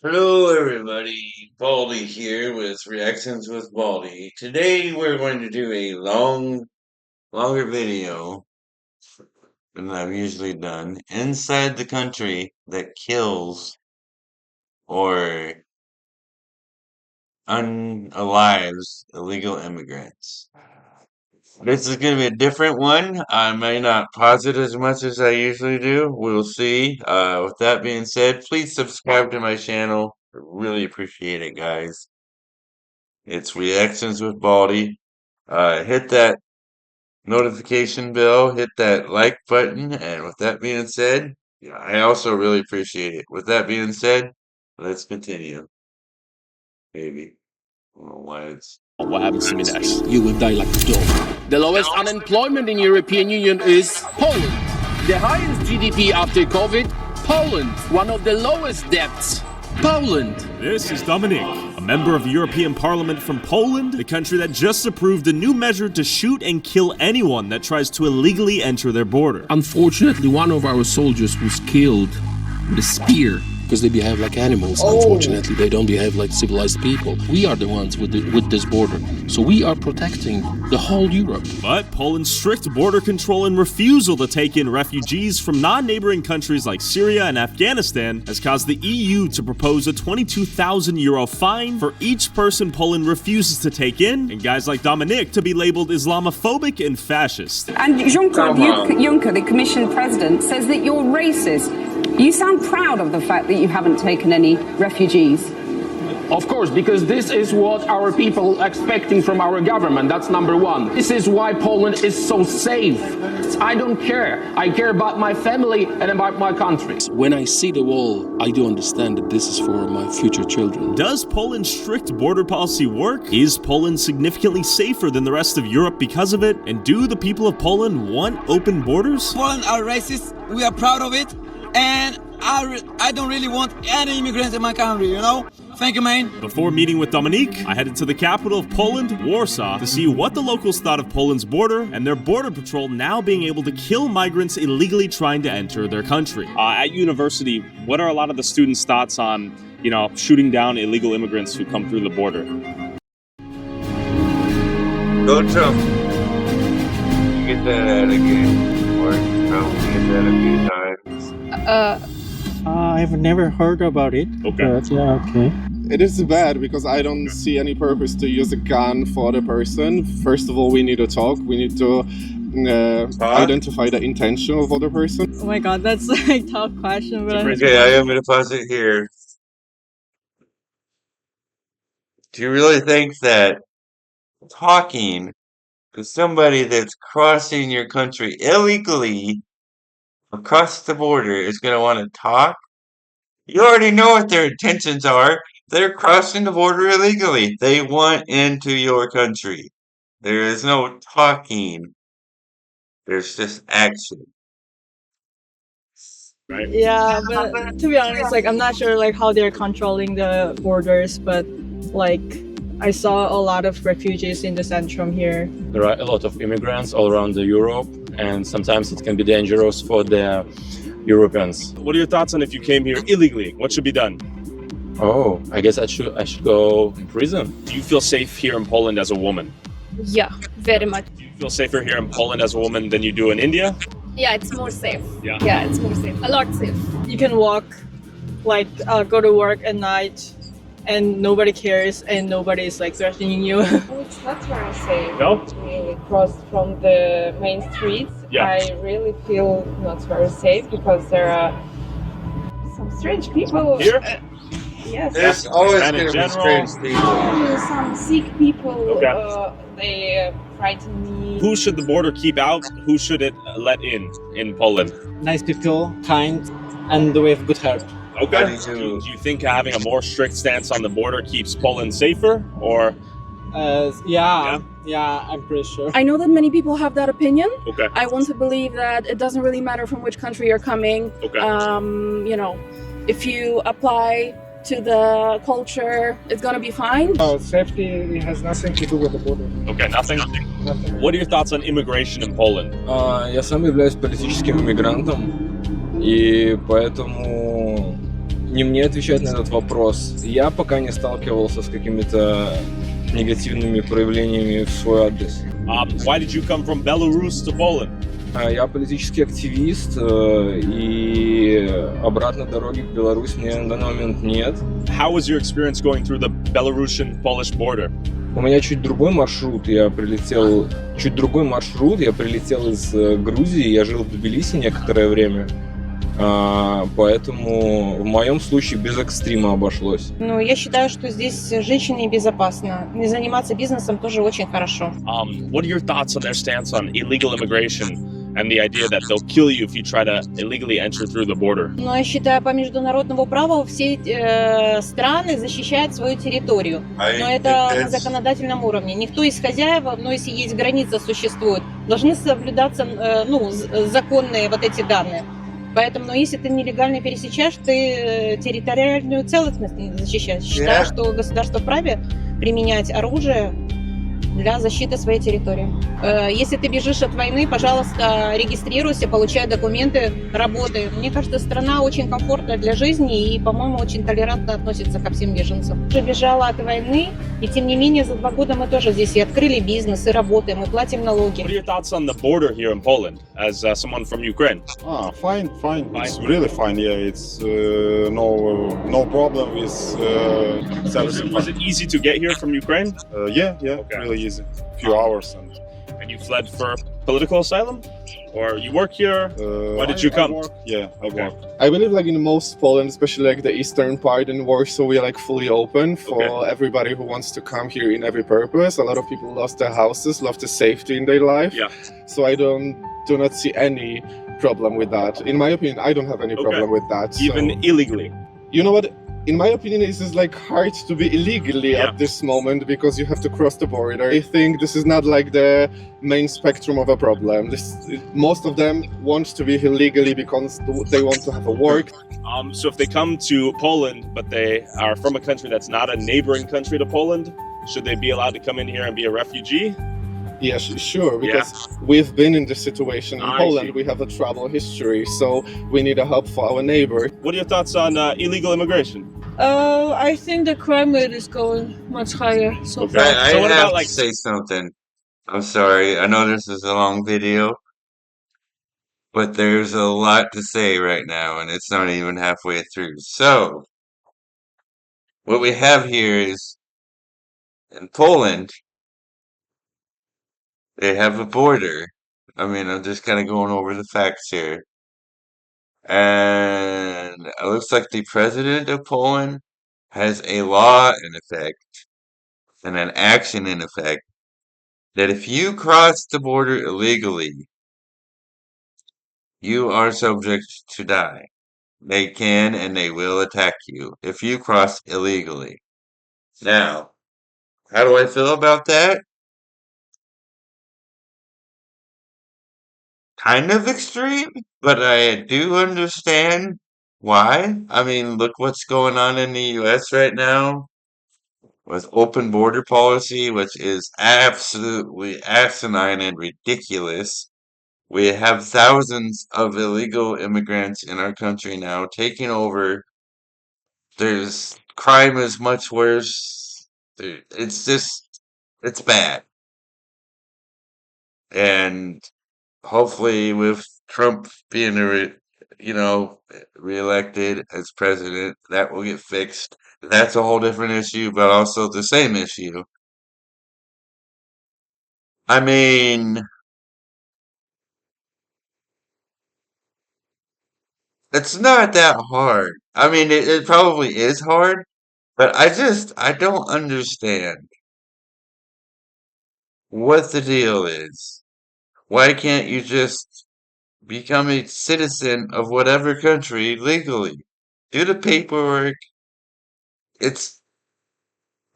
Hello everybody, Baldy here with Reactions with Baldy. Today we're going to do a longer video than I've usually done inside the country that kills or unalives illegal immigrants. This is going to be a different one. I may not pause it as much as I usually do. We'll see. With that being said, please subscribe to my channel. I really appreciate it, guys. It's Reactions with Baldy. Hit that notification bell, hit that like button, and with that being said, yeah, I also really appreciate it. With that being said, let's continue. Maybe. I don't know why it's. What happens to me next? You will die like a dog. The lowest unemployment in European Union is Poland. The highest GDP after COVID, Poland. One of the lowest debts, Poland. This is Dominic, a member of the European Parliament from Poland, the country that just approved a new measure to shoot and kill anyone that tries to illegally enter their border. Unfortunately, one of our soldiers was killed with a spear because they behave like animals. Unfortunately, they don't behave like civilized people. We are the ones with this border. So we are protecting the whole Europe. But Poland's strict border control and refusal to take in refugees from non-neighboring countries like Syria and Afghanistan has caused the EU to propose a €22,000 fine for each person Poland refuses to take in, and guys like Dominic to be labeled Islamophobic and fascist. And Jean-Claude Juncker, the Commission President, says that you're racist. You sound proud of the fact that you haven't taken any refugees. Of course, because this is what our people are expecting from our government. That's number one. This is why Poland is so safe. I don't care. I care about my family and about my country. When I see the wall, I do understand that this is for my future children. Does Poland's strict border policy work? Is Poland significantly safer than the rest of Europe because of it? And do the people of Poland want open borders? Poland are racist. We are proud of it. And I don't really want any immigrants in my country, you know? Thank you, man. Before meeting with Dominique, I headed to the capital of Poland, Warsaw, to see what the locals thought of Poland's border and their border patrol now being able to kill migrants illegally trying to enter their country. At university, what are a lot of the students' thoughts on, shooting down illegal immigrants who come through the border? Go Trump. Get that out again. Or Trump, get that a few times. I've never heard about it. Okay. But yeah, okay. It is bad because I don't see any purpose to use a gun for the person. First of all, we need to talk. We need to identify the intention of other person. Oh my god, that's a tough question. But Okay, I am going to pause it here. Do you really think that talking to somebody that's crossing your country illegally across the border is going to want to talk? You already know what their intentions are. They're crossing the border illegally. They want into your country. There is no talking. There's just action. Right? yeah, but to be honest, I'm not sure how they're controlling the borders, but I saw a lot of refugees in the centrum here. There are a lot of immigrants all around Europe, and sometimes it can be dangerous for the Europeans. What are your thoughts on if you came here illegally? What should be done? Oh, I guess I should go in prison. Do you feel safe here in Poland as a woman? Yeah, very much. Do you feel safer here in Poland as a woman than you do in India? Yeah, it's more safe. Yeah. It's more safe. A lot safe. You can walk, go to work at night, and nobody cares, and nobody is threatening you. It's not very safe. No? We crossed from the main streets. Yeah. I really feel not very safe because there are some strange people. Here? Yes. There's always And in going to be general- strange people. Some sick people. Okay. They frighten me. Who should the border keep out? Who should it let in Poland? Nice people, kind, and with good heart. Okay. Me too. Do you think having a more strict stance on the border keeps Poland safer, or? Yeah, I'm pretty sure. I know that many people have that opinion. Okay. I want to believe that it doesn't really matter from which country you're coming. Okay. If you apply to the culture, it's gonna be fine. Safety has nothing to do with the border. Okay, nothing? What are your thoughts on immigration in Poland? Я сам являюсь политическим иммигрантом, и поэтому не мне отвечать на этот вопрос. Я пока не сталкивался с какими-то негативными проявлениями в свой адрес. Why did you come from Belarus to Poland? Я политический активист, и обратной дороги в Беларусь мне на данный момент нет. How was your experience going through the Belarusian-Polish border? У меня чуть другой маршрут. Я прилетел из Грузии. Я жил в Тбилиси некоторое время. Поэтому в моем случае без экстрима обошлось. Ну, я считаю, что здесь женщине безопасно. Не заниматься бизнесом тоже очень хорошо. What are your thoughts on their stance on illegal immigration and the idea that they'll kill you if you try to illegally enter through the border? Но я считаю, по международному праву все страны защищают свою территорию. Но это на законодательном уровне. Никто из хозяев, но если есть граница существует, должны соблюдаться законные вот эти данные. Поэтому, если ты нелегально пересечаешь, ты территориальную целостность не защищаешь. Считаю, что государство вправе применять оружие для защиты своей территории. Если ты бежишь от войны, пожалуйста, регистрируйся, получай документы, работай. Мне кажется, страна очень комфортная для жизни и, по-моему, очень толерантно относится ко всем беженцам. Я бежала от войны, и тем не менее за 2 года мы тоже здесь и открыли бизнес, и работаем, и платим налоги. What are your thoughts on the border here in Poland as someone from Ukraine? Fine. It's really fine. Yeah, it's no problem with. Was it easy to get here from Ukraine? Yeah, okay. Really easy. Few hours and you fled for political asylum, or you work here? Why did you come? I work. I believe like in most Poland, especially like the eastern part in Warsaw, we are like fully open for everybody who wants to come here in every purpose. A lot of people lost their houses, lost the safety in their life. Yeah. So I do not see any problem with that. In my opinion, I don't have any problem with that. Even illegally. You know what? In my opinion, it is like hard to be illegally at this moment because you have to cross the border. I think this is not like the main spectrum of a problem. Most of them want to be illegally because they want to have a work. So if they come to Poland, but they are from a country that's not a neighboring country to Poland, should they be allowed to come in here and be a refugee? Yes, sure, because we've been in this situation in Poland. We have a trouble history, so we need a help for our neighbor. What are your thoughts on illegal immigration? I think the crime rate is going much higher. So I have to say something. I'm sorry. I know this is a long video, but there's a lot to say right now, and it's not even halfway through. So, what we have here is in Poland, they have a border. I mean, I'm just kind of going over the facts here. And it looks like the president of Poland has a law in effect and an action in effect that if you cross the border illegally, you are subject to die. They can and they will attack you if you cross illegally. Now, how do I feel about that? Kind of extreme, but I do understand why. I mean, look what's going on in the US right now with open border policy, which is absolutely asinine and ridiculous. We have thousands of illegal immigrants in our country now taking over. There's crime is much worse. It's bad. And hopefully with Trump being reelected as president, that will get fixed. That's a whole different issue, but also the same issue. I mean, it's not that hard. I mean, it probably is hard, but I don't understand what the deal is. Why can't you just become a citizen of whatever country legally? Do the paperwork.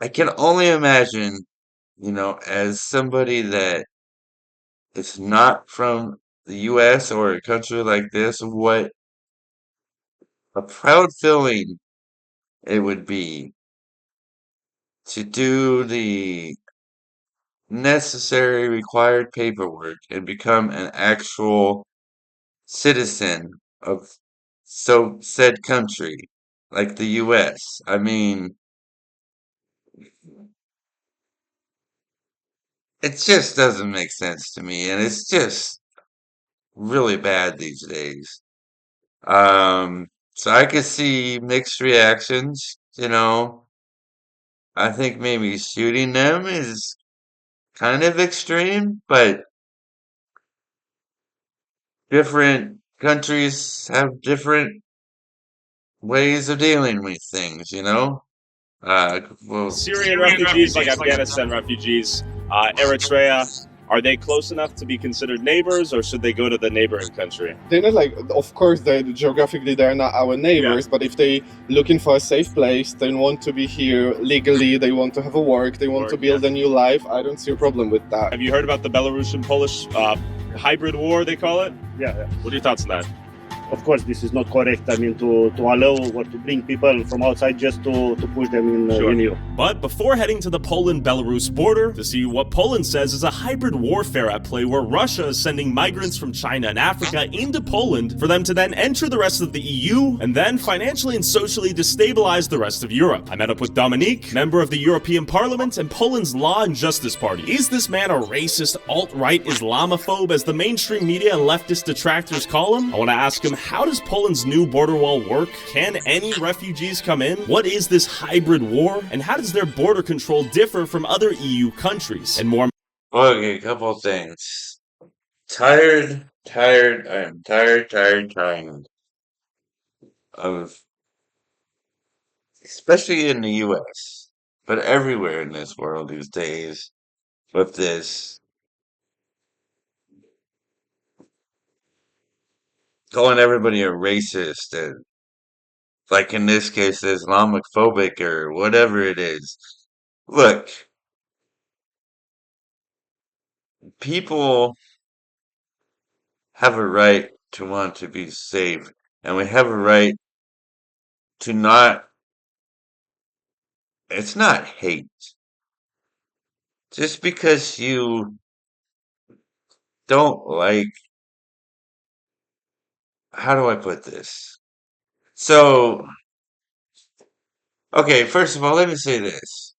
I can only imagine, as somebody that is not from the US or a country like this, what a proud feeling it would be to do the necessary required paperwork and become an actual citizen of said country. like the US. I mean, it just doesn't make sense to me, and it's just really bad these days. So I could see mixed reactions, you know. I think maybe shooting them is kind of extreme, but different countries have different ways of dealing with things, you know? Well, Syrian refugees, like Afghanistan refugees, Eritrea, are they close enough to be considered neighbors, or should they go to the neighboring country? They're not like, of course, geographically they're not our neighbors, but if they looking for a safe place, they want to be here legally, they want to have a work, they want to build a new life, I don't see a problem with that. Have you heard about the Belarusian-Polish hybrid war, they call it? Yeah. What are your thoughts on that? Of course, this is not correct. I mean, to allow or to bring people from outside just to push them in EU. But before heading to the Poland-Belarus border to see what Poland says is a hybrid warfare at play where Russia is sending migrants from China and Africa into Poland for them to then enter the rest of the EU and then financially and socially destabilize the rest of Europe. I met up with Dominique, member of the European Parliament and Poland's Law and Justice Party. Is this man a racist, alt-right Islamophobe as the mainstream media and leftist detractors call him? I want to ask him, how does Poland's new border wall work? Can any refugees come in? What is this hybrid war? And how does their border control differ from other EU countries? And more. Okay, a couple of things. I am tired of, especially in the US, but everywhere in this world these days, with this calling everybody a racist and, like in this case, Islamophobic or whatever it is. Look, people have a right to want to be safe, and we have a right to not, it's not hate. Just because you don't like, how do I put this? So, okay, first of all, let me say this.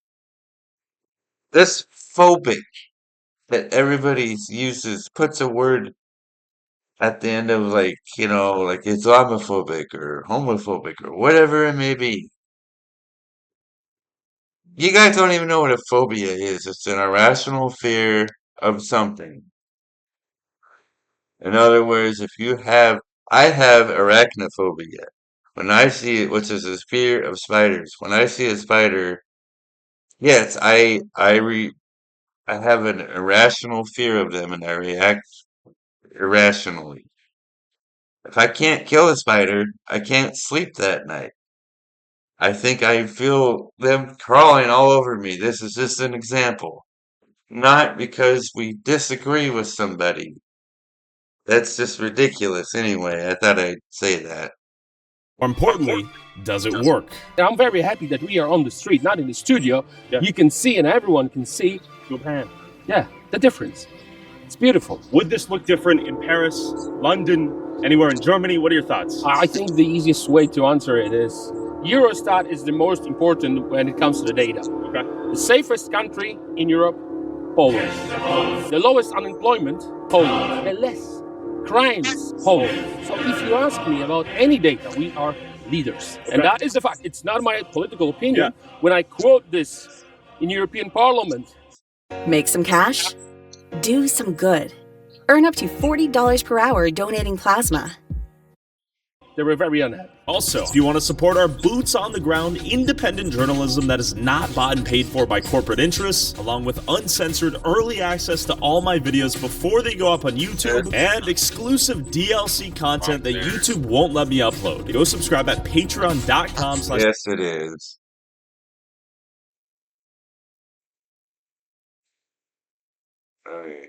This phobic that everybody uses puts a word at the end of like, you know, like Islamophobic or homophobic or whatever it may be. You guys don't even know what a phobia is. It's an irrational fear of something. In other words, I have arachnophobia. When I see it, which is a fear of spiders. When I see a spider, yes, I have an irrational fear of them and I react irrationally. If I can't kill a spider, I can't sleep that night. I think I feel them crawling all over me. This is just an example. Not because we disagree with somebody. That's just ridiculous anyway. I thought I'd say that. More importantly, does it work? I'm very happy that we are on the street, not in the studio. Yeah. You can see and everyone can see. Japan. Yeah, the difference. It's beautiful. Would this look different in Paris, London, anywhere in Germany? What are your thoughts? I think the easiest way to answer it is Eurostat is the most important when it comes to the data. Okay. The safest country in Europe, Poland. The lowest unemployment, Poland. The less crimes, Poland. So if you ask me about any data, we are leaders. Okay. And that is the fact. It's not my political opinion. Yeah. When I quote this in European Parliament. Make some cash? Do some good. Earn up to $40 per hour donating plasma. They were very unhappy. Also, if you want to support our boots-on-the-ground independent journalism that is not bought and paid for by corporate interests, along with uncensored early access to all my videos before they go up on YouTube, and exclusive DLC content that YouTube won't let me upload, go subscribe at patreon.com/. Yes, it is. Okay.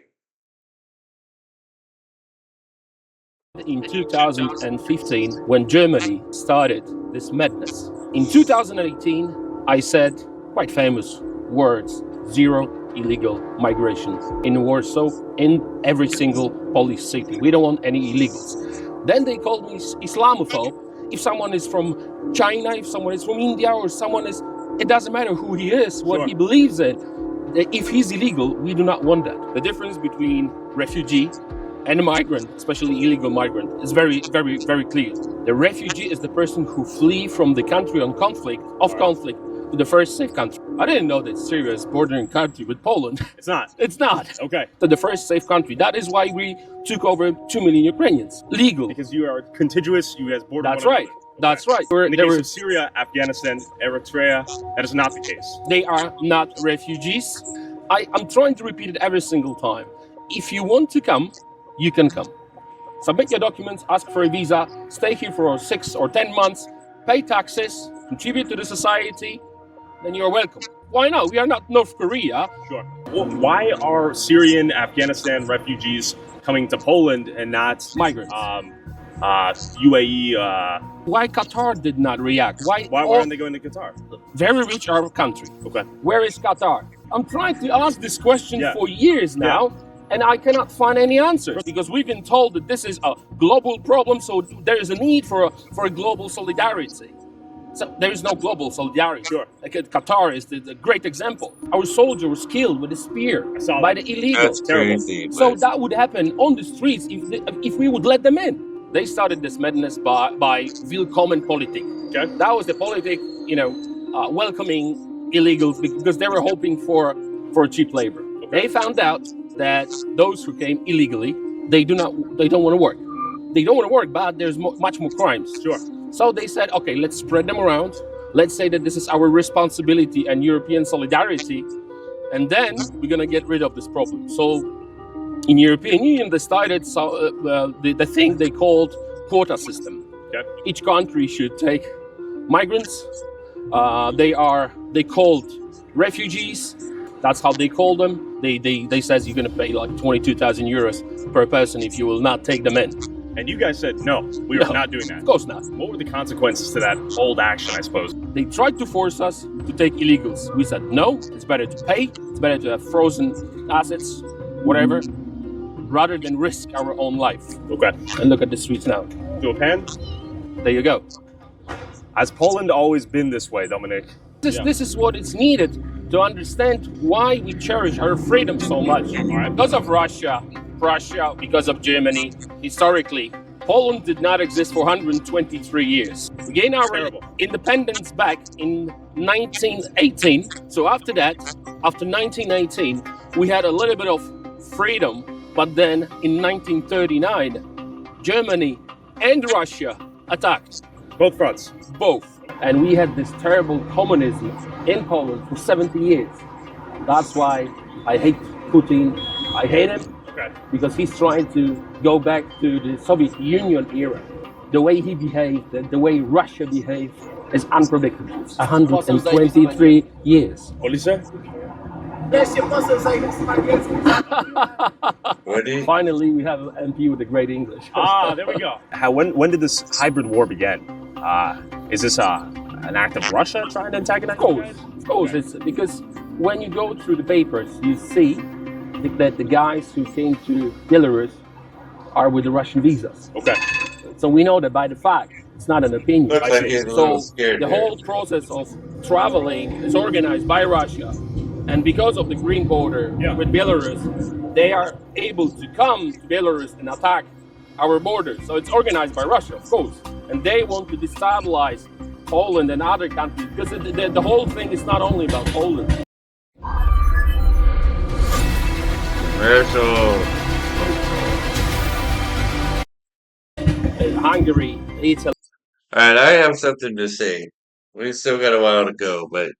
In 2015, when Germany started this madness. In 2018, I said quite famous words, zero illegal migration in Warsaw, in every single Polish city. We don't want any illegals. Then they called me Islamophobe. if someone is from China, if someone is from India, or someone is, it doesn't matter who he is, what he believes in. If he's illegal, we do not want that. The difference between refugee and a migrant, especially illegal migrant, is very, very, very clear. The refugee is the person who flee from the country of conflict to the first safe country. I didn't know that Syria is bordering country with Poland. It's not. It's not. Okay. To the first safe country. That is why we took over 2 million Ukrainians. Legal. Because you are contiguous, you guys border. That's right. That's right. In the case of Syria, Afghanistan, Eritrea, that is not the case. They are not refugees. I'm trying to repeat it every single time. If you want to come, you can come. Submit your documents, ask for a visa, stay here for 6 or 10 months, pay taxes, contribute to the society, then you're welcome. Why not? We are not North Korea. Sure. Well, why are Syrian, Afghanistan refugees coming to Poland and not migrants? UAE. Why Qatar did not react? Why aren't they going to Qatar? Very rich Arab country. Okay. Where is Qatar? I'm trying to ask this question for years now, and I cannot find any answers because we've been told that this is a global problem, so there is a need for a global solidarity. So there is no global solidarity. Sure. Like Qatar is the great example. Our soldier was killed with a spear by the illegal. That's crazy. So that would happen on the streets if we would let them in. They started this madness by willkommen politik. Okay. That was the politik, welcoming illegals because they were hoping for cheap labor. Okay. They found out that those who came illegally, they don't want to work. They don't want to work, but there's much more crimes. Sure. So they said, okay, let's spread them around. Let's say that this is our responsibility and European solidarity, and then we're gonna get rid of this problem. So in European Union, they started the thing they called quota system. Okay. Each country should take migrants. They called refugees. That's how they call them. They says you're gonna pay like 22,000 euros per person if you will not take them in. And you guys said, no, we are not doing that. Of course not. What were the consequences to that old action, I suppose? They tried to force us to take illegals. We said, no, it's better to pay. It's better to have frozen assets, whatever, rather than risk our own life. Okay. And look at the streets now. Do a pan? There you go. Has Poland always been this way, Dominic? This is what is needed to understand why we cherish our freedom so much. Because of Russia, because of Germany, historically, Poland did not exist for 123 years. We gained our independence back in 1918. So after that, after 1918, we had a little bit of freedom. But then in 1939, Germany and Russia attacked. Both fronts? Both. And we had this terrible communism in Poland for 70 years. That's why I hate Putin. I hate him. Because he's trying to go back to the Soviet Union era. The way he behaved, the way Russia behaved is unpredictable. 123 years. What did he say? Finally, we have an MP with a great English. There we go. When did this hybrid war begin? Is this an act of Russia trying to antagonize? Of course. It's because when you go through the papers, you see that the guys who came to Belarus are with the Russian visas. Okay. So we know that by the fact, it's not an opinion. Looks like he's a little scared the whole process of traveling is organized by Russia. And because of the green border with Belarus, they are able to come to Belarus and attack our border. So it's organized by Russia, of course. And they want to destabilize Poland and other countries because the whole thing is not only about Poland. Hungary, Italy. All right, I have something to say. We still got a while to go, but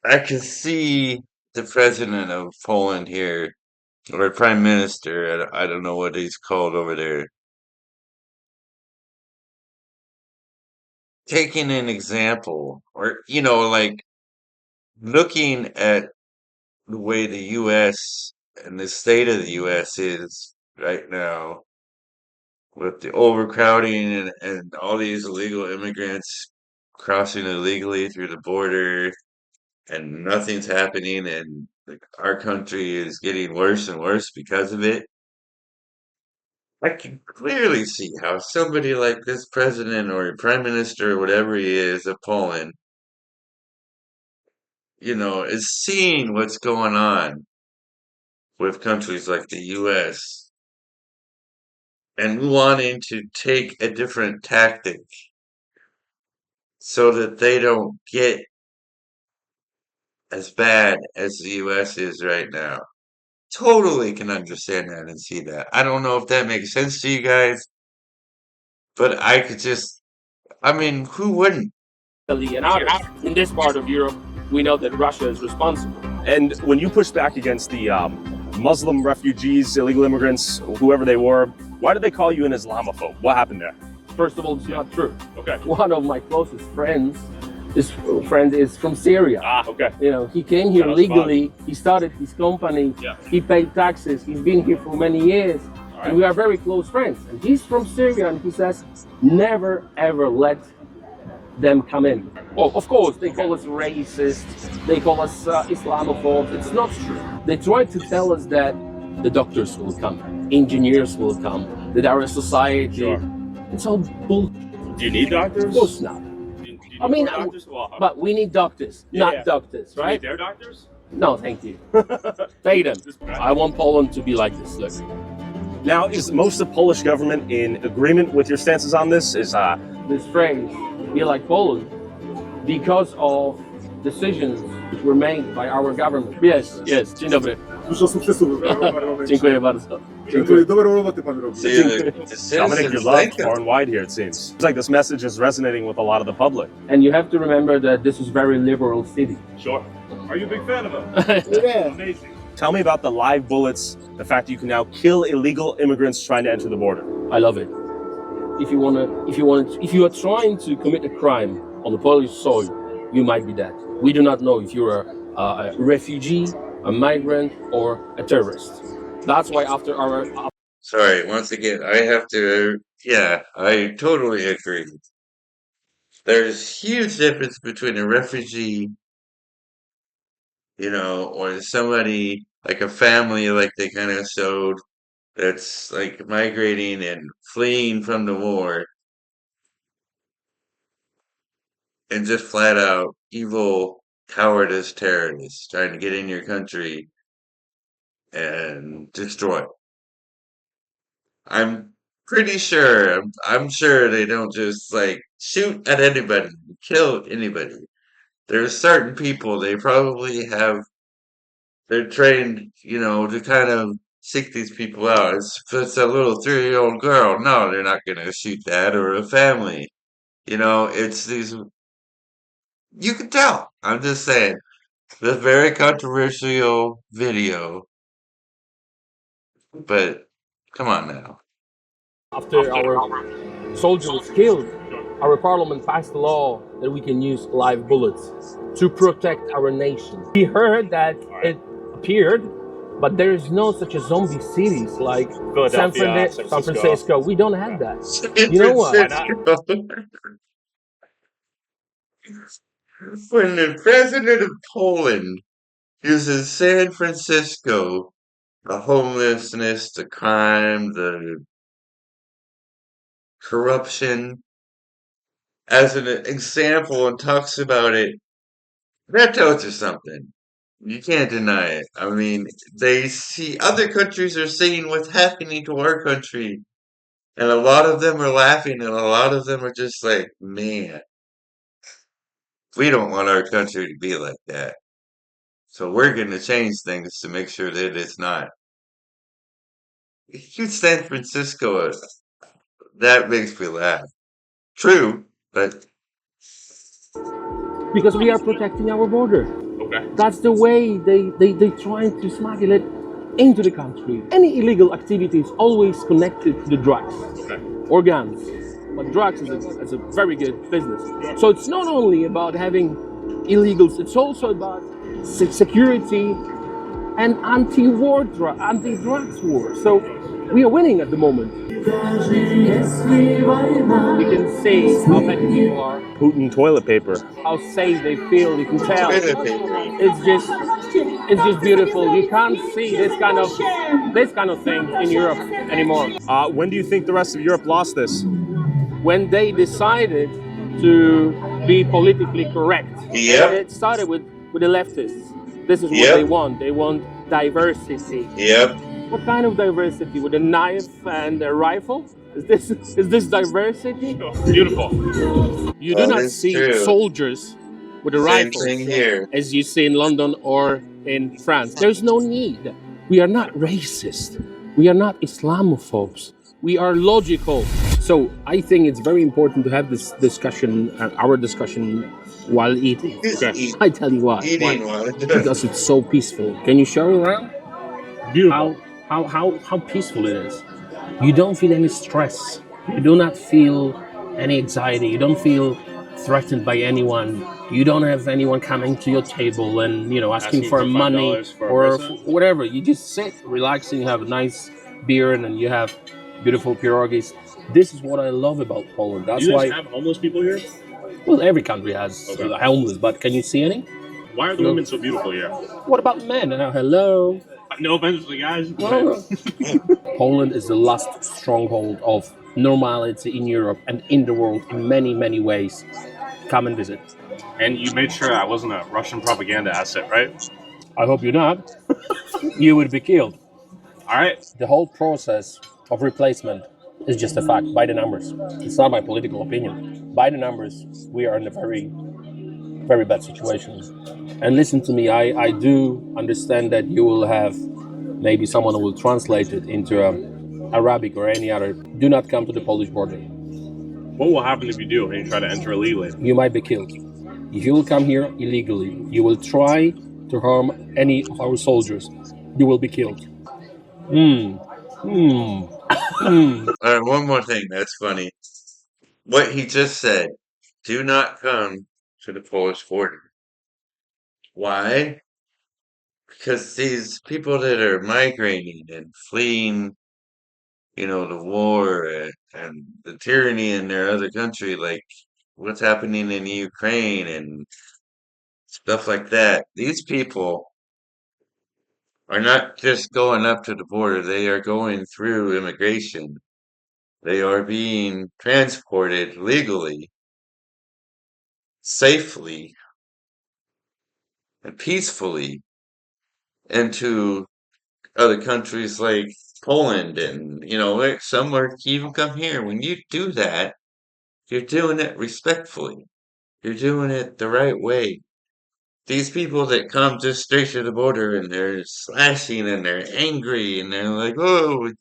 I can see the president of Poland here, or prime minister. I don't know what he's called over there, taking an example, or like looking at the way the U.S. and the state of the U.S. is right now, with the overcrowding and all these illegal immigrants crossing illegally through the border, and nothing's happening, and our country is getting worse and worse because of it. I can clearly see how somebody like this president or prime minister or whatever he is of Poland, is seeing what's going on with countries like the US and wanting to take a different tactic so that they don't get as bad as the US is right now. Totally can understand that and see that. I don't know if that makes sense to you guys, but I could who wouldn't? And others. In this part of Europe, we know that Russia is responsible. And when you push back against the Muslim refugees, illegal immigrants, whoever they were, why did they call you an Islamophobe? What happened there? First of all, it's not true. Okay. One of my closest friends is from Syria. Okay. He came here legally. He started his company. Yeah. He paid taxes. He's been here for many years. Right. And we are very close friends. And he's from Syria, and he says, never ever let them come in. Well, of course, they call us racist. They call us Islamophobes. It's not true. They try to tell us that the doctors will come, engineers will come, that our society. Sure. It's all bull. Do you need doctors? Of course not. I mean, but we need doctors, not doctors, right? Do you need their doctors? No, thank you. Pay them. I want Poland to be like this. Look. Now, is most of the Polish government in agreement with your stances on this? Is this phrase, be like Poland, because of decisions which were made by our government. Yes. Dzień dobry. Dużo sukcesów. Dziękuję bardzo. Dobrą robotę pan robi. Dominic, you're loved far and wide here, it seems. It's like this message is resonating with a lot of the public. And you have to remember that this is very liberal city. Sure. Are you a big fan of them? Yeah. Amazing. Tell me about the live bullets, the fact that you can now kill illegal immigrants trying to enter the border. I love it. If you are trying to commit a crime on the Polish soil, you might be dead. We do not know if you're a refugee, a migrant, or a terrorist. That's why after our... Sorry, once again, I totally agree. There's huge difference between a refugee, or somebody, like a family, like they kind of showed, that's like migrating and fleeing from the war, and just flat out evil, cowardice terrorists trying to get in your country and destroy it. I'm pretty sure, I'm sure they don't just like shoot at anybody, kill anybody. There's certain people they probably they're trained, to kind of seek these people out. If it's a little 3-year-old girl, no, they're not going to shoot that, or a family. It's these, you can tell. I'm just saying, the very controversial video, but come on now. After our soldier was killed, our parliament passed a law that we can use live bullets to protect our nation. We heard that it appeared, but there is no such a zombie cities like San Francisco. We don't have that. You know what? When the president of Poland uses San Francisco, the homelessness, the crime, the corruption, as an example and talks about it, that tells you something. You can't deny it. I mean, they see other countries are seeing what's happening to our country, and a lot of them are laughing, and a lot of them are just like, man, we don't want our country to be like that. So we're going to change things to make sure that it's not. Huge San Francisco, that makes me laugh. True, but... Because we are protecting our border. Okay. That's the way they trying to smuggle it into the country. Any illegal activity is always connected to the drugs or guns. But drugs is a very good business. So it's not only about having illegals, it's also about security and anti-drugs war. So we are winning at the moment. We can see how many people are. Putin toilet paper. How safe they feel, you can tell. It's just It's just beautiful. You can't see this kind of thing in Europe anymore. When do you think the rest of Europe lost this? When they decided to be politically correct, and Yep. it started with the leftists. This is what they Yep. want. They want diversity. Yep. What kind of diversity? With a knife and a rifle? Is this diversity? Beautiful. You do That not is see true. soldiers with a Same rifle thing here. as you see in London or in France. There's no need. We are not racist. We are not Islamophobes. We are logical. So I think it's very important to have this discussion, our discussion, while eating. Eat. I tell you why. Eating while Because it's so peaceful. Can you show around? Beautiful. How peaceful it is. You don't feel any stress. You do not feel any anxiety. You don't feel threatened by anyone. You don't have anyone coming to your table and asking for money or whatever. You just sit, relaxing, you have a nice beer, and then you have beautiful pierogies. This is what I love about Poland. That's Do you why. guys have homeless people here? Well, every country has homeless, but can you see any? Why are the women so beautiful here? What about men? Hello. No offense to the guys. No. Poland is the last stronghold of normality in Europe and in the world in many, many ways. Come and visit. And you made sure I wasn't a Russian propaganda asset, right? I hope you're not. You would be killed. All right. The whole process of replacement is just a fact, by the numbers. It's not my political opinion. By the numbers, we are in a very, very bad situation. And listen to me, I do understand that you will have maybe someone who will translate it into Arabic or any other. Do not come to the Polish border. What will happen if you do and you try to enter illegally? You might be killed. If you will come here illegally, you will try to harm any of our soldiers, you will be killed. All right, one more thing that's funny. What he just said. Do not come to the Polish border. Why? Because these people that are migrating and fleeing, the war and the tyranny in their other country, like what's happening in Ukraine and stuff like that. These people are not just going up to the border, they are going through immigration. They are being transported legally, safely, and peacefully into other countries like Poland and, some are even come here. When you do that, you're doing it respectfully. You're doing it the right way. These people that come just straight to the border and they're slashing and they're angry and they're like, oh,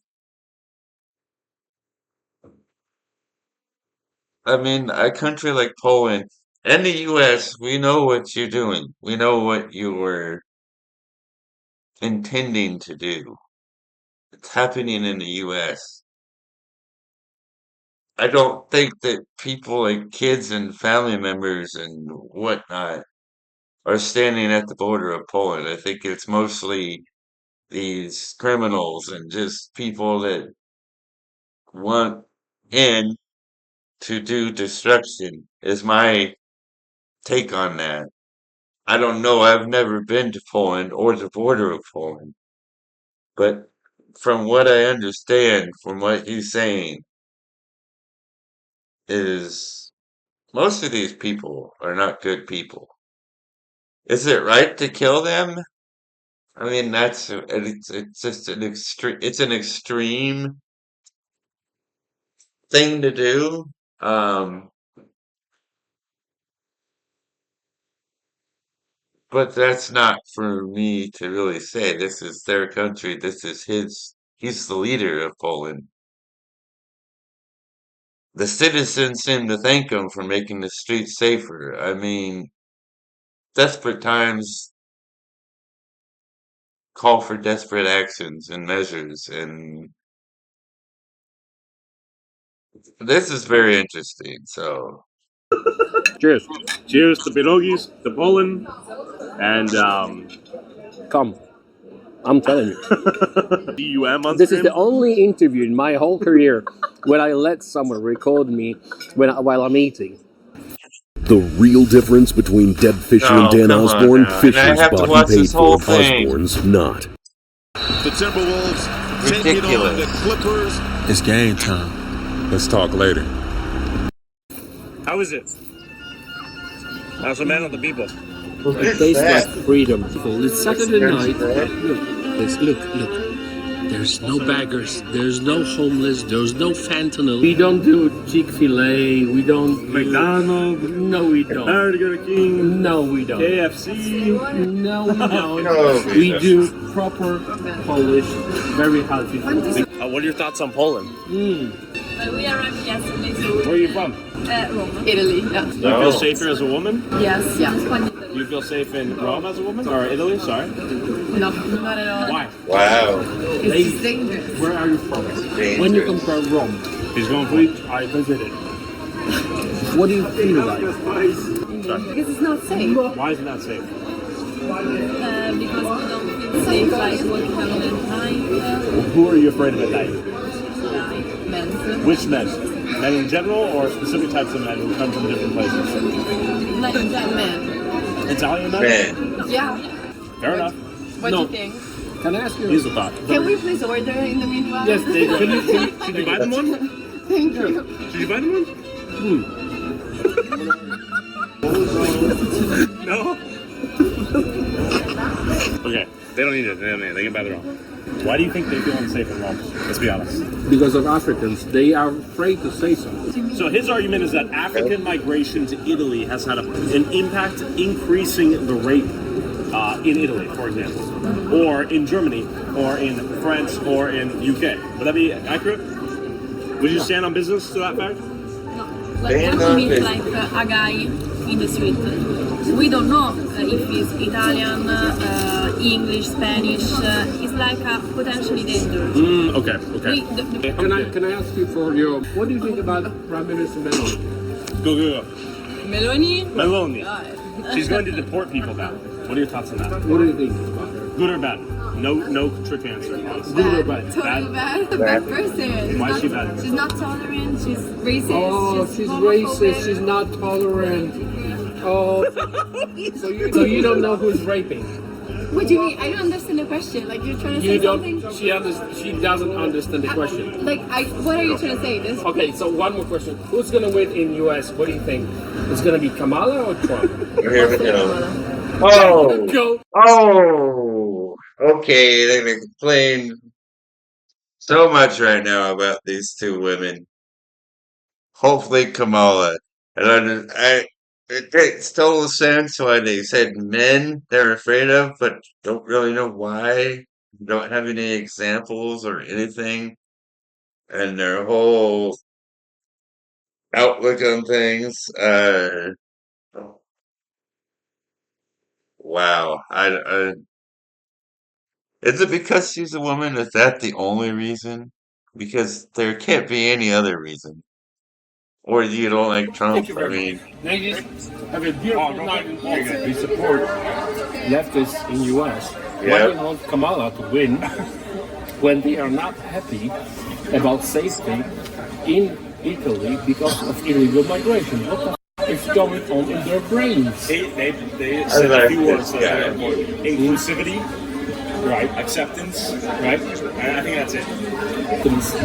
I mean, a country like Poland and the US, we know what you're doing. We know what you were intending to do. It's happening in the US. I don't think that people like kids and family members and whatnot are standing at the border of Poland. I think it's mostly these criminals and just people that want in to do destruction, is my take on that. I don't know. I've never been to Poland or the border of Poland, but from what I understand, from what he's saying, is most of these people are not good people. Is it right to kill them? I mean, it's just an extreme thing to do. But that's not for me to really say. This is their country. He's the leader of Poland. The citizens seem to thank him for making the streets safer. I mean, desperate times call for desperate actions and measures, and this is very interesting. So, Cheers. Cheers to pierogies, to Poland, and Come. I'm telling you. DUM on This stream. is the only interview in my whole career when I let someone record me while I'm eating. The real difference between Deb Fisher and Dan Osborne, Fisher's bought and paid for, Osborne's not. The Timberwolves take it on the Clippers. It's game time. Let's talk later. How is it? As a man of the people. It tastes like freedom. It's Saturday night. Look. There's no beggars. There's no homeless. There's no fentanyl. We don't do Chick-fil-A. We don't McDonald's. No, we don't. Burger King. No, we don't. KFC. No, we don't. We do proper Polish, very healthy food. What are your thoughts on Poland? We arrived yesterday. Where are you from? Rome. Italy, yeah. Do you feel safer as a woman? Yes, yeah. Do you feel safe in Rome as a woman? Or Italy? Sorry. No, not at all. Why? Wow. It's dangerous. Where are you from? When you compare Rome, he's going for I visited. What do you feel like? Because it's not safe. Why is it not safe? Because we don't feel safe like walking alone at night. Who are you afraid of at night? Men. Which men? Men in general or specific types of men who come from different places? Like men. Italian men? Yeah. Fair enough. What do you think? Can I ask you? Here's a thought. Can we please order in the meanwhile? Yes, they do. Should you buy them one? Thank you. Should you buy them one? No? Okay, they don't need it. They can buy their own. Why do you think they feel unsafe in Rome? Let's be honest. Because of Africans. They are afraid to say so. So his argument is that African migration to Italy has had an impact increasing the rape in Italy, for example, or in Germany, or in France, or in UK. Would that be accurate? Would you stand on business to that fact? Like when we meet like a guy in the street, we don't know if he's Italian, English, Spanish. It's like potentially dangerous. Okay. Can I ask you for your? What do you think about Prime Minister Meloni? Go. Meloni? She's going to deport people now. What are your thoughts on that? What do you think about her? Good or bad? No trick answer. Good or bad? Totally bad. Bad person. Why is she bad? She's not tolerant. She's racist. Oh, she's racist. She's not tolerant. Oh, so you don't know who's raping? What do you mean? I don't understand the question. Like you're trying to say something? She doesn't understand the question. What are you trying to say? Okay, so one more question. Who's gonna win in US? What do you think? It's gonna be Kamala or Trump? Here we go. Okay, they're gonna complain so much right now about these two women. Hopefully Kamala. And it makes total sense why they said men they're afraid of, but don't really know why. Don't have any examples or anything. And their whole outlook on things. Wow. Is it because she's a woman? Is that the only reason? Because there can't be any other reason. Or you don't like Trump? I mean, Ladies, have a beautiful night in Poland. We support leftists in US. Why do you want Kamala to win when they are not happy about safety in Italy because of illegal migration? What the is going on in their brains? They said a few words that are important. Inclusivity, right? Acceptance, right? I think that's it.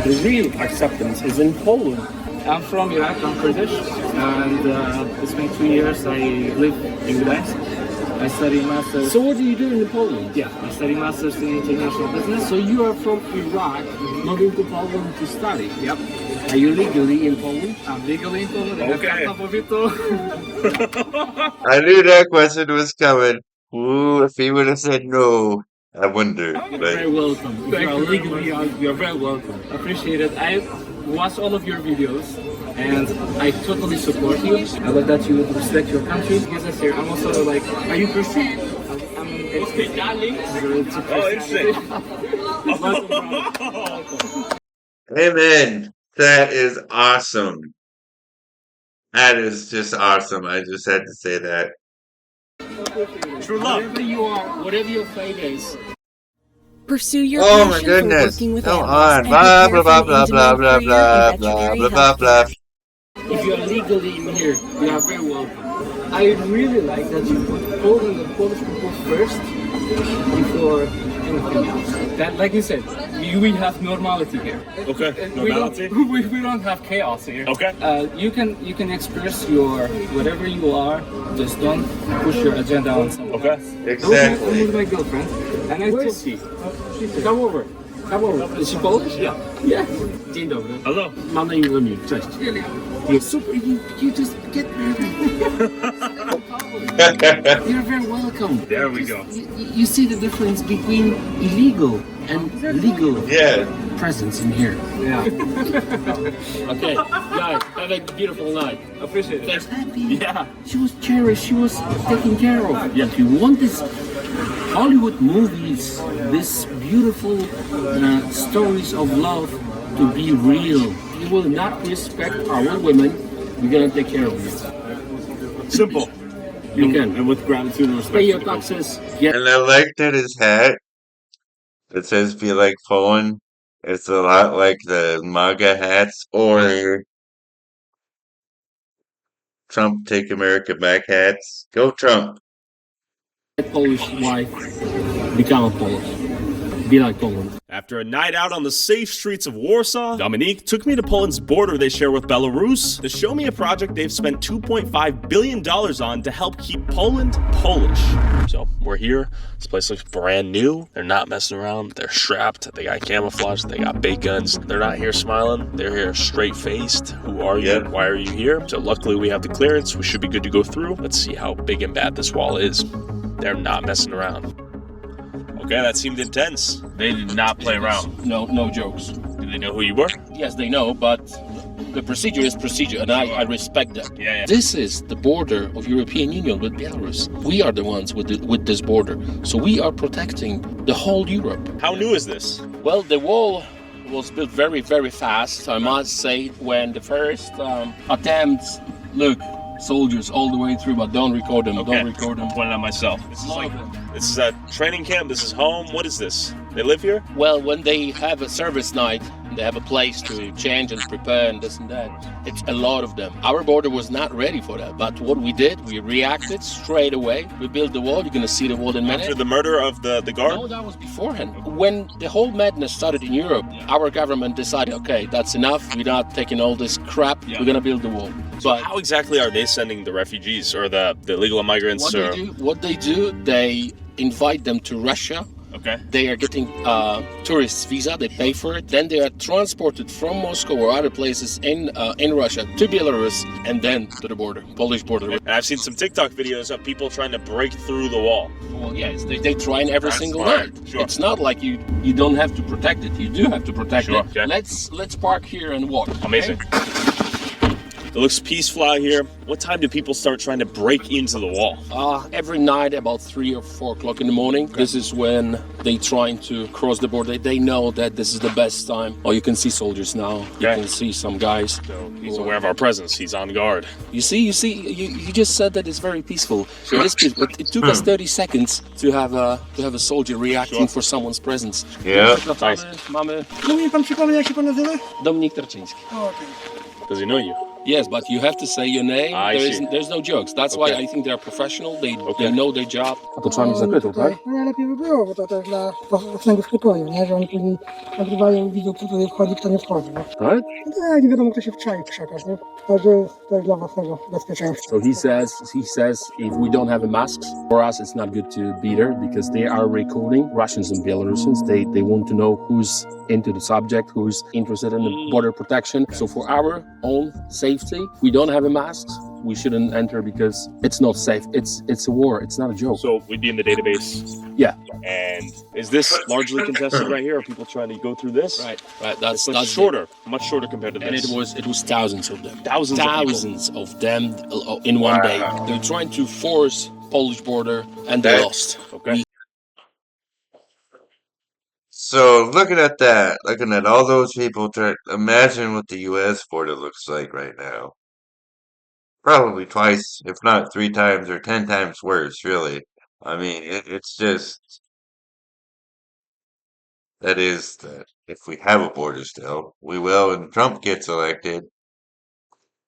The real acceptance is in Poland. I'm from Iraq, I'm Kurdish, and it's been 2 years I live in Gdańsk. I study masters. So what do you do in Poland? Yeah, I study masters in international business. So you are from Iraq, moving to Poland to study? Yep. Are you legally in Poland? I'm legally in Poland. Okay. I knew that question was coming. Ooh, if he would have said no, I wonder. You're very welcome. If you are legally, you're very welcome. Appreciate it. I watch all of your videos and I totally support you. I love that you respect your country. Business here. I'm also like, are you Christian? I'm interesting. Amen. That is awesome. That is just awesome. I just had to say that. True love. Wherever you are, whatever your faith is. Pursue your Oh my passion goodness. for working with Come animals on. and Blah, prepare blah, for blah, an blah, blah, in-demand blah, career in blah, blah, veterinary blah, blah, blah. If you are legally in here, you are very welcome. I really like that you put Poland and Polish people first before anything else. That, like you said, we have normality here. Okay, normality. We don't have chaos here. Okay. You can express your whatever you are. Just don't push your agenda on someone. Okay. Exactly. I'm with my girlfriend, and I told she. Come over. Come over. Is she Polish? Yeah. Yeah. Dzień dobry. Hello. Mam na imię Emil. Cześć. You're super. You just get. You're very welcome. There we go. You see the difference between illegal and legal presence in here. Yeah. Okay, guys, have a beautiful night. Appreciate it. Thanks. Happy. Yeah. She was cherished. She was taken care of. Yeah. If you want this Hollywood movies, this beautiful stories of love to be real, you will not respect our women. We're gonna take care of you. Simple. You can. And with gratitude and respect. Pay your taxes. Get And I like that his hat that says "Be like Poland." It's a lot like the MAGA hats or Trump Take America Back hats. Go Trump. Polish wife, become a Polish. Be like Poland. After a night out on the safe streets of Warsaw, Dominique took me to Poland's border they share with Belarus to show me a project they've spent $2.5 billion on to help keep Poland Polish. So we're here. This place looks brand new. They're not messing around. They're strapped. They got camouflage. They got big guns. They're not here smiling. They're here straight-faced. Who are you? Why are you here? So luckily we have the clearance. We should be good to go through. Let's see how big and bad this wall is. They're not messing around. Okay, that seemed intense. They did not play around. No jokes. Do they know who you were? Yes, they know, but the procedure is procedure, and I respect that. Yeah. This is the border of European Union with Belarus. We are the ones with this border, so we are protecting the whole Europe. How new is this? Well, the wall was built very, very fast. I must say, when the first attempts, look, soldiers all the way through, but don't record them. Okay. Don't record them. I'm pointing at myself. This is a training camp. This is home. What is this? They live here? Well, when they have a service night, they have a place to change and prepare and this and that. It's a lot of them. Our border was not ready for that, but what we did, we reacted straight away. We built the wall. You're going to see the wall in a minute. After the murder of the guard? No, that was beforehand. When the whole madness started in Europe, our government decided, okay, that's enough. We're not taking all this crap. We're going to build the wall. So how exactly are they sending the refugees or the illegal immigrants? What they do, they invite them to Russia. Okay. They are getting tourist visa. They pay for it. Then they are transported from Moscow or other places in Russia to Belarus and then to the border, Polish border. And I've seen some TikTok videos of people trying to break through the wall. Well, yes, they try every single smart. night. Sure. It's not like you don't have to protect it. You do have to protect it. Okay. Let's park here and walk. Amazing. Okay? It looks peaceful out here. What time do people start trying to break into the wall? Every night about 3 or 4 o'clock in the morning. Okay. This is when they trying to cross the border. They know that this is the best time. Oh, you can see soldiers now. Okay. You can see some guys. So he's aware of our presence. He's on guard. You just said that it's very peaceful. Sure. It took us 30 seconds to have a soldier reacting for someone's presence. Yeah. Nice. Mamy. Dominik Tarczyński. Does he know you? Yes, but you have to say your name. There's no jokes. That's why I think they're professional. They know their job. A to trzeba mieć zakrytą, tak? No najlepiej by było, bo to też dla względów spokoju, nie? Że oni później nagrywają i widzą, kto tutaj wchodzi, kto nie wchodzi. No. Tak? No tak, nie wiadomo, kto się wczai w krzakach, nie? Także to jest dla własnego bezpieczeństwa. So he says if we don't have a masks, for us it's not good to be there because they are recording Russians and Belarusians. They want to know who's into the subject, who's interested in the border protection. So for our own safety, we don't have a mask. We shouldn't enter because it's not safe. It's a war. It's not a joke. So we'd be in the database. Yeah. And is this largely contested right here? Are people trying to go through this? Right. That's shorter, much shorter compared to this. And it was thousands of them. Thousands of them in one day. They're trying to force Polish border, and they lost. Okay. So looking at that, looking at all those people, imagine what the U.S. border looks like right now. Probably twice, if not 3 times or 10 times worse, really. I mean, it's just, that if we have a border still, we will, and Trump gets elected,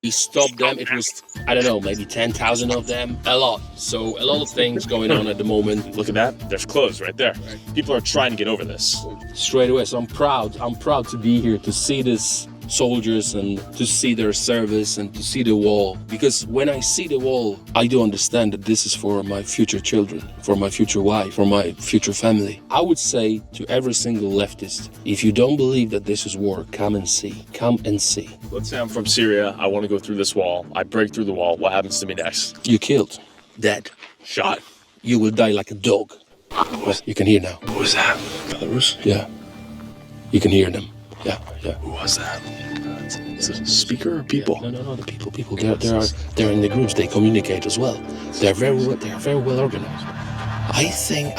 We stopped them. It was, I don't know, maybe 10,000 of them. A lot. So a lot of things going on at the moment. Look at that. There's clothes right there. People are trying to get over this. Straight away. So I'm proud. I'm proud to be here to see this soldiers and to see their service and to see the wall. Because when I see the wall, I do understand that this is for my future children, for my future wife, for my future family. I would say to every single leftist, if you don't believe that this is war, come and see. Come and see. Let's say I'm from Syria. I want to go through this wall. I break through the wall. What happens to me next? You're killed. Dead. Shot. You will die like a dog. You can hear now. Who was that? Belarus? Yeah. You can hear them. Yeah. Who was that? Is it a speaker or people? Yeah. No, the people. They're in the groups. They communicate as well. They're very well organized. I think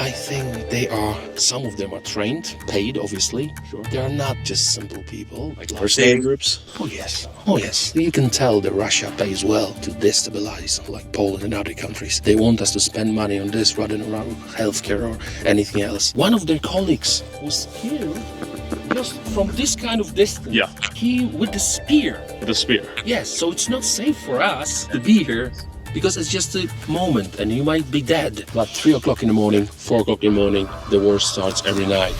they are. Some of them are trained, paid, obviously. Sure. They are not just simple people. Like mercenary groups. Oh yes. You can tell that Russia pays well to destabilize, like Poland and other countries. They want us to spend money on this rather than around healthcare or anything else. One of their colleagues was killed just from this kind of distance. Yeah. He with the spear. With a spear. Yes, so it's not safe for us to be here because it's just a moment and you might be dead. About 3 o'clock in the morning, 4 o'clock in the morning, the war starts every night.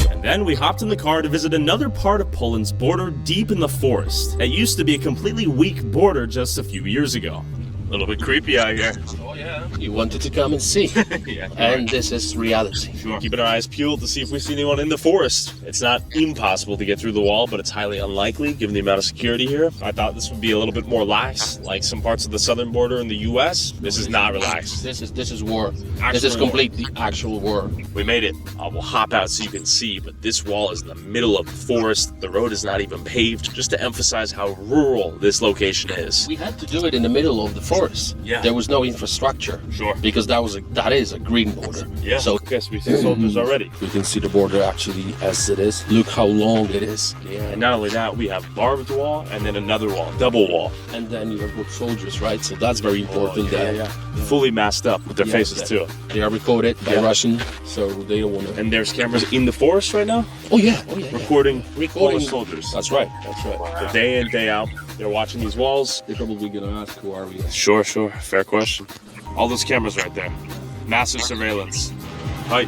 And then we hopped in the car to visit another part of Poland's border deep in the forest. It used to be a completely weak border just a few years ago. A little bit creepy out here. Oh yeah. You wanted to come and see. Yeah. And this is reality. Sure. Keeping our eyes peeled to see if we see anyone in the forest. It's not impossible to get through the wall, but it's highly unlikely given the amount of security here. I thought this would be a little bit more lax, like some parts of the southern border in the US. This is not relaxed. This is war. This is completely actual war. We made it. We'll hop out so you can see, but this wall is in the middle of the forest. The road is not even paved, just to emphasize how rural this location is. We had to do it in the middle of the forest. Yeah. There was no infrastructure. Sure. Because that is a green border. Yeah. So yes, we see soldiers already. We can see the border actually as it is. Look how long it is. Yeah. And not only that, we have barbed wall and then another wall, double wall. And then you have good soldiers, right? So that's very important. Yeah. Fully masked up with their faces too. They are recorded by Russian, so they don't want to. And there's cameras in the forest right now. Oh yeah. Recording all the soldiers. That's right. So day in, day out, they're watching these walls. They're probably gonna ask, who are we? Sure. Fair question. All those cameras right there. Massive surveillance. Fight.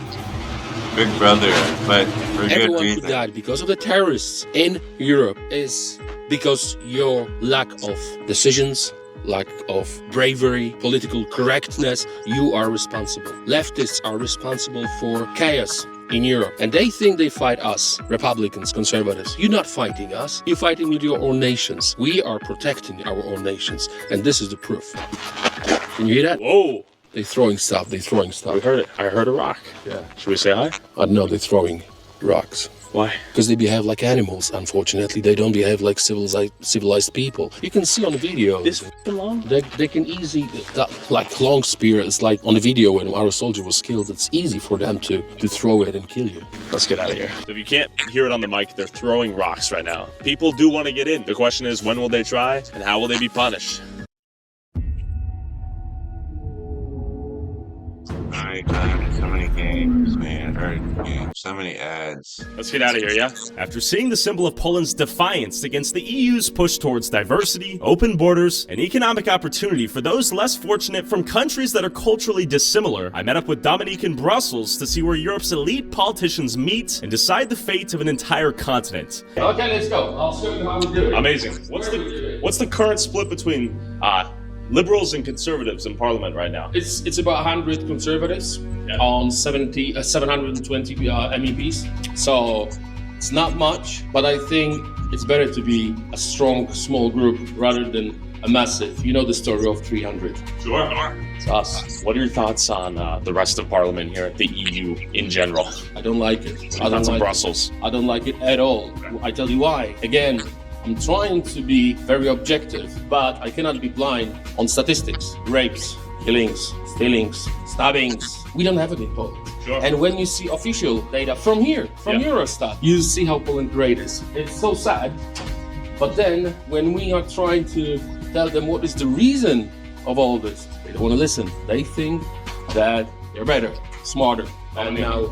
Big brother, but for good Everyone reason. who died because of the terrorists in Europe is because your lack of decisions, lack of bravery, political correctness. You are responsible. Leftists are responsible for chaos in Europe. And they think they fight us, Republicans, conservatives. You're not fighting us. You're fighting with your own nations. We are protecting our own nations. And this is the proof. Can you hear that? Whoa. They're throwing stuff. We heard it. I heard a rock. Yeah. Should we say hi? I don't know. They're throwing rocks. Why? Because they behave like animals, unfortunately. They don't behave like civilized people. You can see on the video. This long? They can easily, like long spear, it's like on the video when our soldier was killed, it's easy for them to throw it and kill you. Let's get out of here. If you can't hear it on the mic, they're throwing rocks right now. People do want to get in. The question is, when will they try and how will they be punished? So many games, man. So many ads. Let's get out of here, yeah? After seeing the symbol of Poland's defiance against the EU's push towards diversity, open borders, and economic opportunity for those less fortunate from countries that are culturally dissimilar, I met up with Dominique in Brussels to see where Europe's elite politicians meet and decide the fate of an entire continent. Okay, let's go. I'll show you how we do it. Amazing. What's the current split between liberals and conservatives in parliament right now? It's about 100 conservatives on 720 MEPs. So it's not much, but I think it's better to be a strong, small group rather than a massive. You know the story of 300. Sure. It's us. What are your thoughts on the rest of parliament here at the EU in general? I don't like it. I don't like Brussels. I don't like it at all. I tell you why. Again, I'm trying to be very objective, but I cannot be blind on statistics. Rapes, killings, stealings, stabbings. We don't have it in Poland. Sure. And when you see official data from here, from Eurostat, you see how Poland great is. It's so sad. But then, when we are trying to tell them what is the reason of all this, they don't want to listen. They think that they're better, smarter. And now,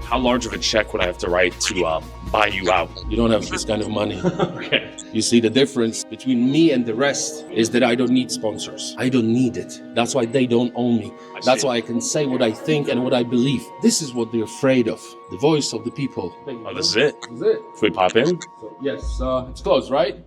How large of a check would I have to write to buy you out? You don't have this kind of money. Okay. You see, the difference between me and the rest is that I don't need sponsors. I don't need it. That's why they don't own me. That's why I can say what I think and what I believe. This is what they're afraid of. The voice of the people. Oh, this is it. This is it. If we pop in? Yes, it's closed, right?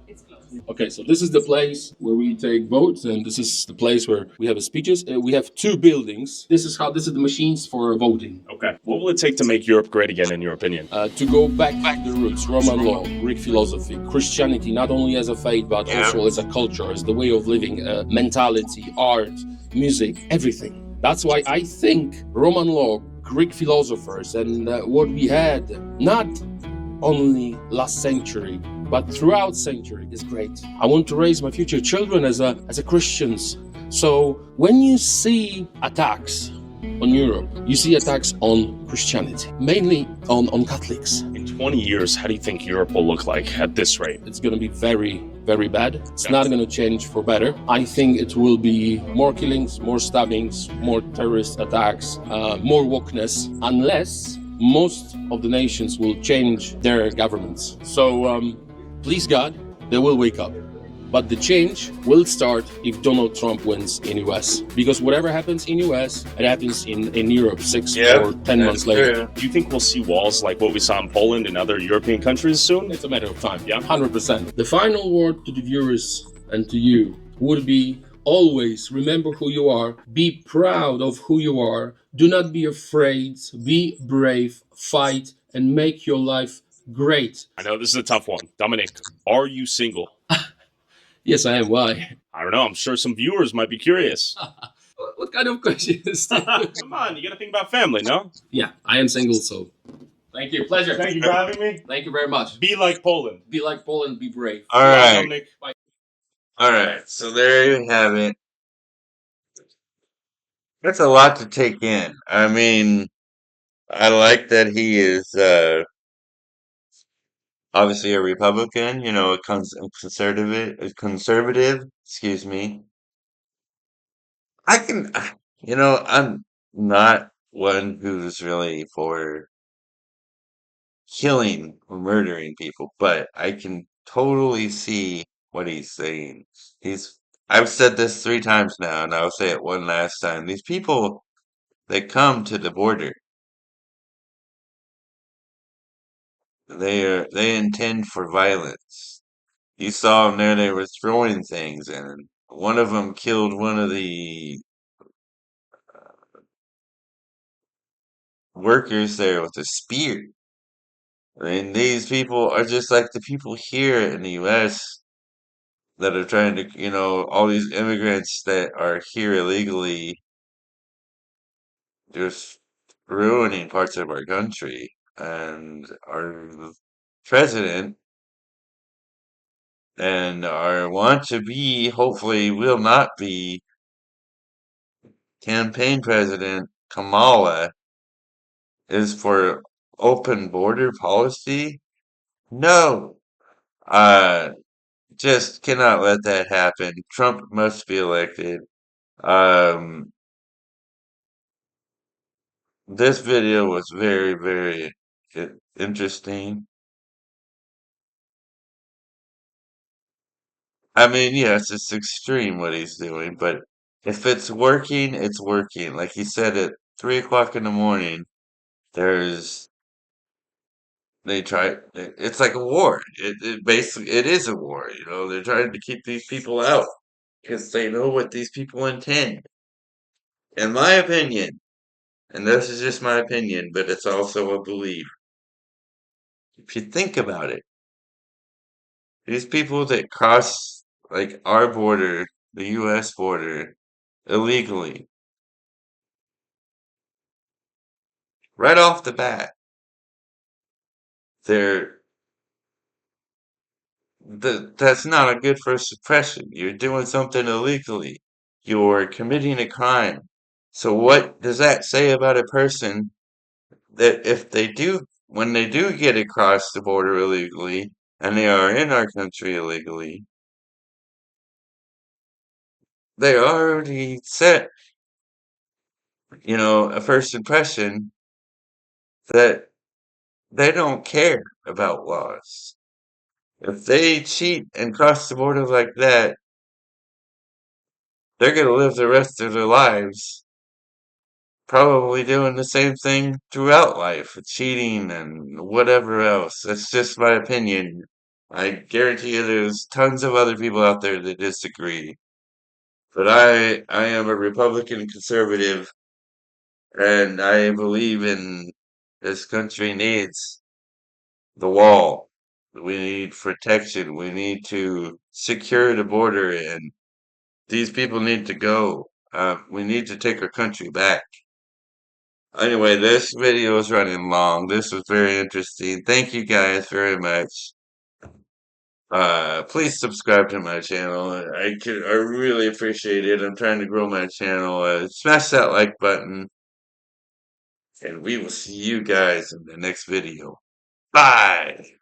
Okay, so this is the place where we take votes, and this is the place where we have speeches. We have two buildings. This is the machines for voting. Okay. What will it take to make Europe great again, in your opinion? To go back to the roots, Roman law, Greek philosophy, Christianity, not only as a faith, but also as a culture, as the way of living, mentality, art, music, everything. That's why I think Roman law, Greek philosophers, and what we had, not only last century, but throughout century is great. I want to raise my future children as a Christians. So when you see attacks on Europe, you see attacks on Christianity, mainly on Catholics. In 20 years, how do you think Europe will look like at this rate? It's going to be very, very bad. It's not going to change for better. I think it will be more killings, more stabbings, more terrorist attacks, more wokeness, unless most of the nations will change their governments. So please God, they will wake up. But the change will start if Donald Trump wins in US. Because whatever happens in US, it happens in Europe 6 or 10 months later. True. Do you think we'll see walls like what we saw in Poland and other European countries soon? It's a matter of time, yeah, 100%. The final word to the viewers and to you would be always remember who you are, be proud of who you are, do not be afraid, be brave, fight, and make your life great. I know this is a tough one. Dominic, are you single? Yes, I am. Why? I don't know. I'm sure some viewers might be curious. What kind of question is that? Come on, you gotta think about family, no? Yeah, I am single, so thank you. Pleasure. Thank you for having me. Thank you very much. Be like Poland. Be like Poland, be brave. All right. Dominic. Bye. All right. So there you have it. That's a lot to take in. I mean, I like that he is obviously a Republican, you know, a conservative, excuse me. I can, you know, I'm not one who's really for killing or murdering people, but I can totally see what he's saying. I've said this 3 times now, and I'll say it one last time. These people that come to the border, they intend for violence. You saw them there; they were throwing things, and one of them killed one of the workers there with a spear. I mean, these people are just like the people here in the U.S. that are trying to, you know, all these immigrants that are here illegally, just ruining parts of our country. And our president and our want to be, hopefully will not be, campaign president Kamala is for open border policy. No, just cannot let that happen. Trump must be elected. Um, this video was very, very interesting. I mean, yes, it's extreme what he's doing, but if it's working, it's working. Like he said at 3 o'clock in the morning, there's they try. It's like a war. It basically it is a war. You know, they're trying to keep these people out because they know what these people intend. In my opinion, and this is just my opinion, but it's also a belief. If you think about it, these people that cross like our border, the U.S. border, illegally, right off the bat, they're that's not a good first impression. You're doing something illegally. You're committing a crime. So what does that say about a person that if they do, when they do get across the border illegally, and they are in our country illegally, they already set, you know, a first impression that they don't care about laws. If they cheat and cross the border like that, they're going to live the rest of their lives probably doing the same thing throughout life, cheating and whatever else. That's just my opinion. I guarantee you there's tons of other people out there that disagree. But I am a Republican conservative, and I believe in this country needs the wall. We need protection. We need to secure the border, and these people need to go. We need to take our country back. Anyway, this video is running long. This was very interesting. Thank you guys very much. Please subscribe to my channel. I really appreciate it. I'm trying to grow my channel. Smash that like button, and we will see you guys in the next video. Bye.